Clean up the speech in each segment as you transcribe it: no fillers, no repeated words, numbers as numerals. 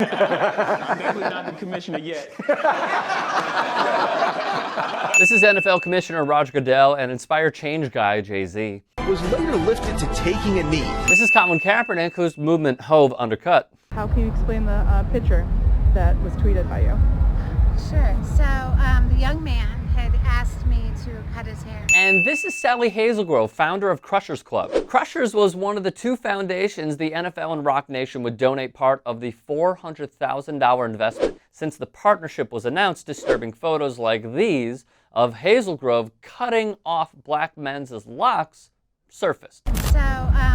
Definitely not the commissioner yet. This is NFL Commissioner Roger Goodell and Inspire Change guy Jay-Z. Was later lifted to taking a knee. This is Colin Kaepernick, whose movement Hove undercut. How can you explain the picture that was tweeted by you? Sure. So the young man had asked me to cut his hair. And this is Sally Hazelgrove, founder of Crushers Club. Crushers was one of the two foundations the NFL and Rock Nation would donate part of the $400,000 investment. Since the partnership was announced, disturbing photos like these of Hazelgrove cutting off black men's locks surfaced. So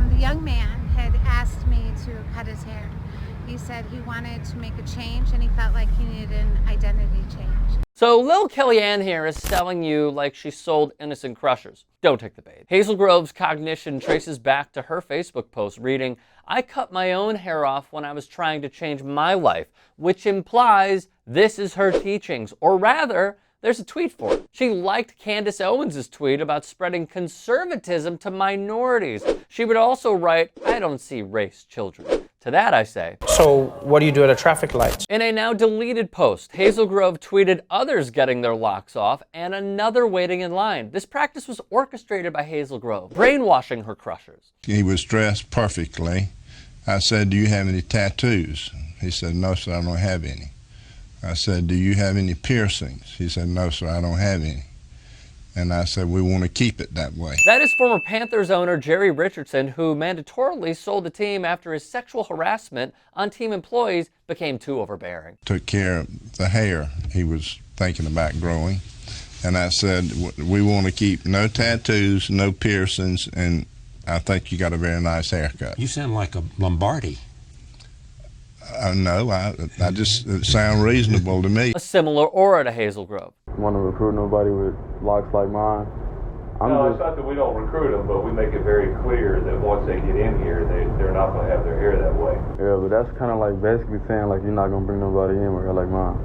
the young man had asked me to cut his hair. He said he wanted to make a change and he felt like he needed an identity change. So Lil Kellyanne here is selling you like she sold innocent Crushers. Don't take the bait. Hazelgrove's cognition traces back to her Facebook post reading, "I cut my own hair off when I was trying to change my life," which implies this is her teachings, or rather, there's a tweet for it. She liked Candace Owens' tweet about spreading conservatism to minorities. She would also write, "I don't see race children." To that I say, so what do you do at a traffic light? In a now deleted post, Hazelgrove tweeted others getting their locks off and another waiting in line. This practice was orchestrated by Hazelgrove, brainwashing her Crushers. He was dressed perfectly. I said, "Do you have any tattoos?" He said, "No, sir, I don't have any." I said, "Do you have any piercings?" He said, "No, sir, I don't have any." And I said, "We want to keep it that way." That is former Panthers owner Jerry Richardson, who mandatorily sold the team after his sexual harassment on team employees became too overbearing. Took care of the hair he was thinking about growing. And I said, "We want to keep no tattoos, no piercings, and I think you got a very nice haircut." You sound like a Lombardi. No, I just, it sounds reasonable to me. A similar aura to Hazelgrove. Want to recruit nobody with locks like mine. It's not that we don't recruit them, but we make it very clear that once they get in here, they're not going to have their hair that way. Yeah, but that's kind of like basically saying like you're not going to bring nobody in with hair like mine.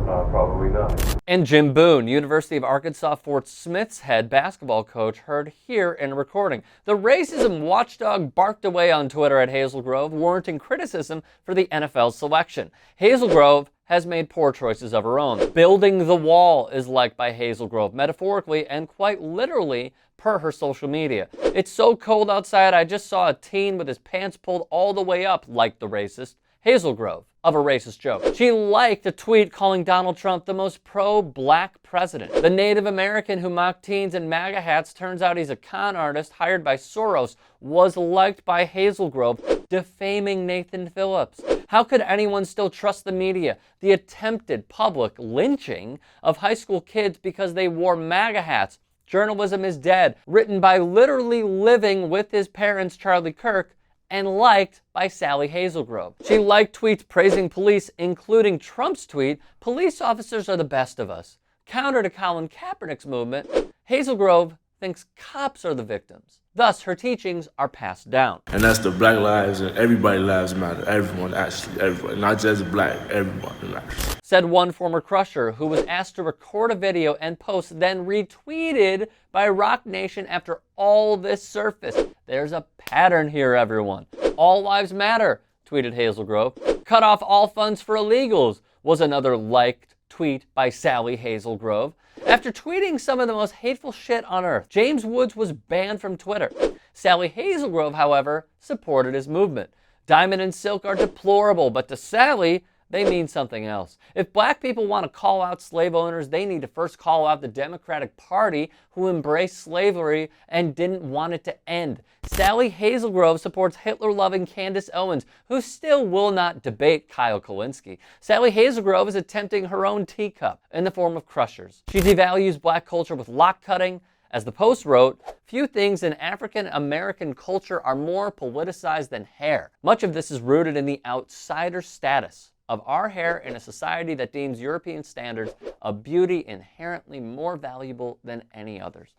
Probably not. And Jim Boone, University of Arkansas Fort Smith's head basketball coach, heard here in a recording. The racism watchdog barked away on Twitter at Hazelgrove, warranting criticism for the NFL selection. Hazelgrove has made poor choices of her own. Building the wall is liked by Hazelgrove, metaphorically and quite literally, per her social media. "It's so cold outside, I just saw a teen with his pants pulled all the way up," liked the racist Hazelgrove of a racist joke. She liked a tweet calling Donald Trump the most pro-black president. The Native American who mocked teens in MAGA hats, turns out he's a con artist hired by Soros, was liked by Hazelgrove, defaming Nathan Phillips. How could anyone still trust the media? The attempted public lynching of high school kids because they wore MAGA hats. Journalism is dead, written by literally living with his parents, Charlie Kirk, and liked by Sally Hazelgrove. She liked tweets praising police, including Trump's tweet, "Police officers are the best of us." Counter to Colin Kaepernick's movement, Hazelgrove thinks cops are the victims. Thus, her teachings are passed down. And that's the Black lives and everybody lives matter. Everyone, actually, everyone. Not just black, everyone matters. Said one former Crusher who was asked to record a video and post, then retweeted by Rock Nation after all this surfaced. There's a pattern here, everyone. "All lives matter," tweeted Hazelgrove. "Cut off all funds for illegals," was another liked tweet by Sally Hazelgrove. After tweeting some of the most hateful shit on earth, James Woods was banned from Twitter. Sally Hazelgrove, however, supported his movement. Diamond and Silk are deplorable, but to Sally, they mean something else. If black people want to call out slave owners, they need to first call out the Democratic Party, who embraced slavery and didn't want it to end. Sally Hazelgrove supports Hitler-loving Candace Owens, who still will not debate Kyle Kulinski. Sally Hazelgrove is attempting her own teacup in the form of Crushers. She devalues black culture with lock cutting. As the Post wrote, "Few things in African American culture are more politicized than hair." Much of this is rooted in the outsider status of our hair in a society that deems European standards of beauty inherently more valuable than any others.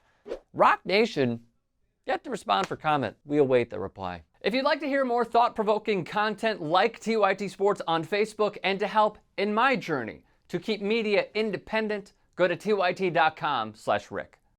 Rock Nation, yet to respond for comment. We await the reply. If you'd like to hear more thought-provoking content like TYT Sports on Facebook and to help in my journey to keep media independent, go to tyt.com/Rick.